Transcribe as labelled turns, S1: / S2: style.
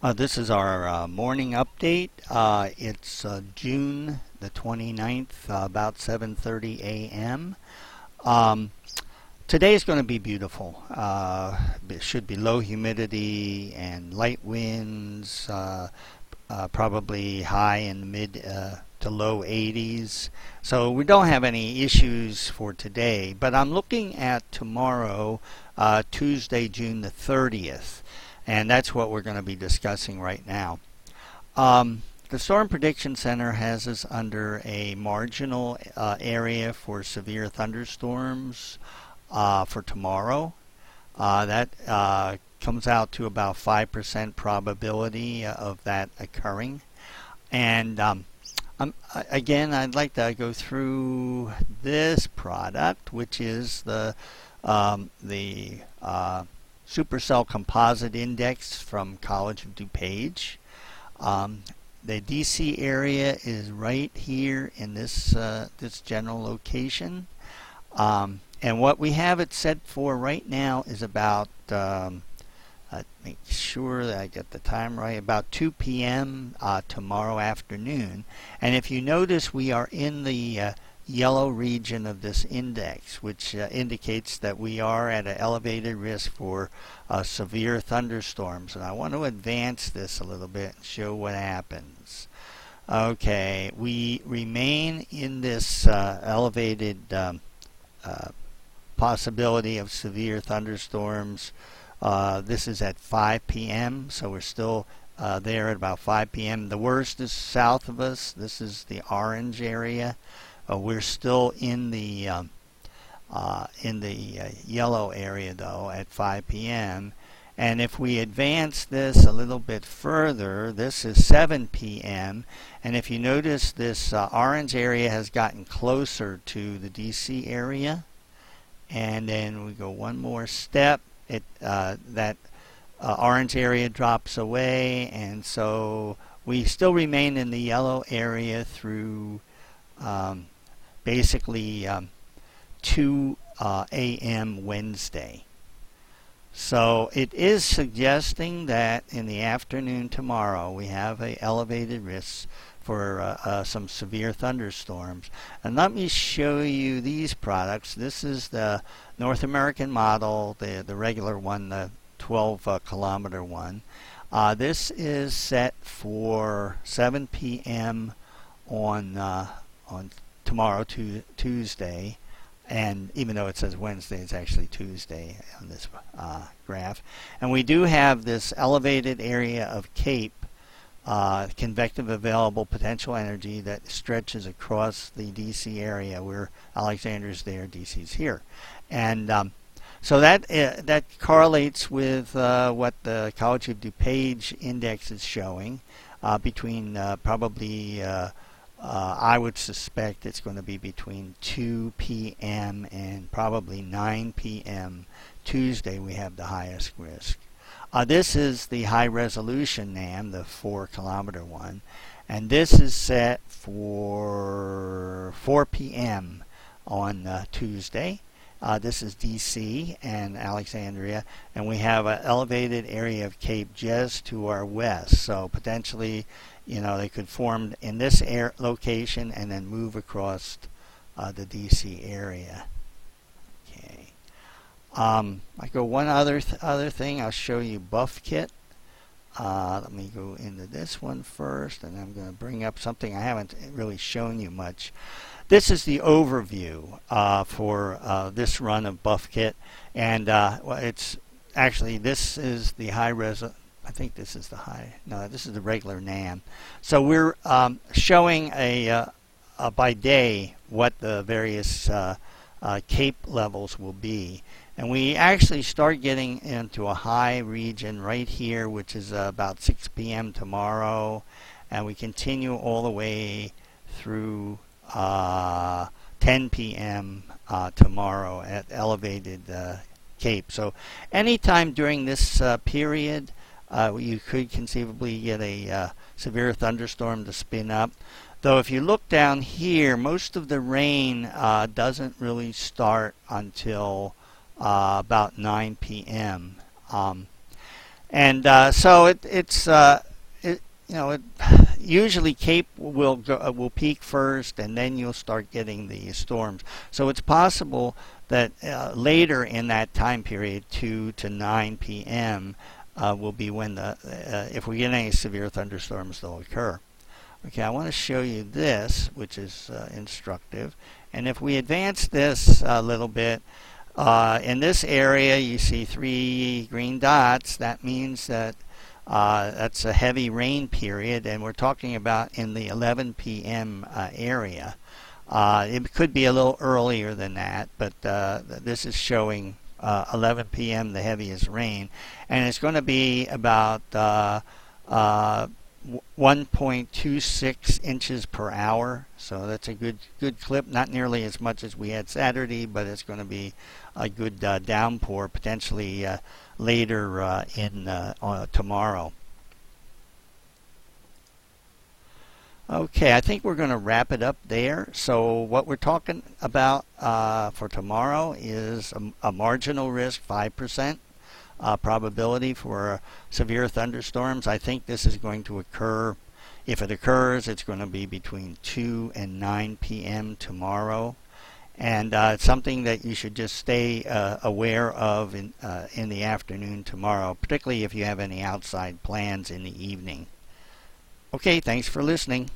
S1: This is our morning update. It's June the 29th, about 7:30 a.m. Um, Today is going to be beautiful. It should be low humidity and light winds, probably high in the mid to low 80s. So we don't have any issues for today, but I'm looking at tomorrow, Tuesday, June the 30th. And that's what we're going to be discussing right now. The Storm Prediction Center has us under a marginal area for severe thunderstorms for tomorrow. That comes out to about 5% probability of that occurring. And again, I'd like to go through this product, which is the Supercell Composite Index from College of DuPage. The DC area is right here in this general location. And what we have it set for right now is about, make sure that I get the time right, about 2 p.m. Tomorrow afternoon. And if you notice, we are in the yellow region of this index, which indicates that we are at an elevated risk for severe thunderstorms. And I want to advance this a little bit and show what happens. Okay, we remain in this elevated possibility of severe thunderstorms. This is at 5 p.m., so we're still there at about 5 p.m. The worst is south of us. This is the orange area. We're still in the yellow area though at 5 p.m. And if we advance this a little bit further, this is 7 p.m. And if you notice, this orange area has gotten closer to the DC area. And then we go one more step. That orange area drops away, and so we still remain in the yellow area through basically 2 a.m. Wednesday. So it is suggesting that in the afternoon tomorrow we have an elevated risk for some severe thunderstorms. And let me show you these products. This is the North American model, the regular one, the 12 kilometer one. This is set for 7 p.m. on tomorrow, Tuesday, and even though it says Wednesday, it's actually Tuesday on this graph. And we do have this elevated area of Cape, convective available potential energy that stretches across the DC area, where Alexandria's there, DC's here. And so that correlates with what the College of DuPage index is showing, between probably I would suspect it's going to be between 2 p.m. and probably 9 p.m. Tuesday we have the highest risk. This is the high resolution NAM, the 4 kilometer one, and this is set for 4 p.m. on Tuesday. This is DC and Alexandria, and we have an elevated area of Cape just to our west. So potentially, they could form in this location and then move across the DC area. Okay. I go one other thing. I'll show you buff kit. Let me go into this one first, and I'm going to bring up something I haven't really shown you much. This is the overview for this run of buff kit, and it's actually, this is the high res. I think this is the high. No, this is the regular NAM. So we're showing by day what the various Cape levels will be. And we actually start getting into a high region right here, which is about 6 p.m. tomorrow. And we continue all the way through 10 p.m. Tomorrow at elevated Cape. So anytime during this period, you could conceivably get a severe thunderstorm to spin up. Though if you look down here, most of the rain doesn't really start until about 9 p.m. And so it you know it usually Cape will peak first, and then you'll start getting the storms. So it's possible that later in that time period, 2 to 9 p.m. Will be when if we get any severe thunderstorms, they'll occur. Okay, I want to show you this, which is instructive. And if we advance this a little bit, in this area you see 3 green dots. That means that that's a heavy rain period, and we're talking about in the 11 p.m. Area. It could be a little earlier than that, but this is showing 11 p.m. the heaviest rain, and it's going to be about 1.26 inches per hour. So that's a good clip. Not nearly as much as we had Saturday, but it's going to be a good downpour potentially later in tomorrow. Okay, I think we're going to wrap it up there. So what we're talking about for tomorrow is a marginal risk, 5% probability for severe thunderstorms. I think this is going to occur. If it occurs, it's going to be between 2 and 9 p.m. tomorrow. And it's something that you should just stay aware of in the afternoon tomorrow, particularly if you have any outside plans in the evening. Okay, thanks for listening.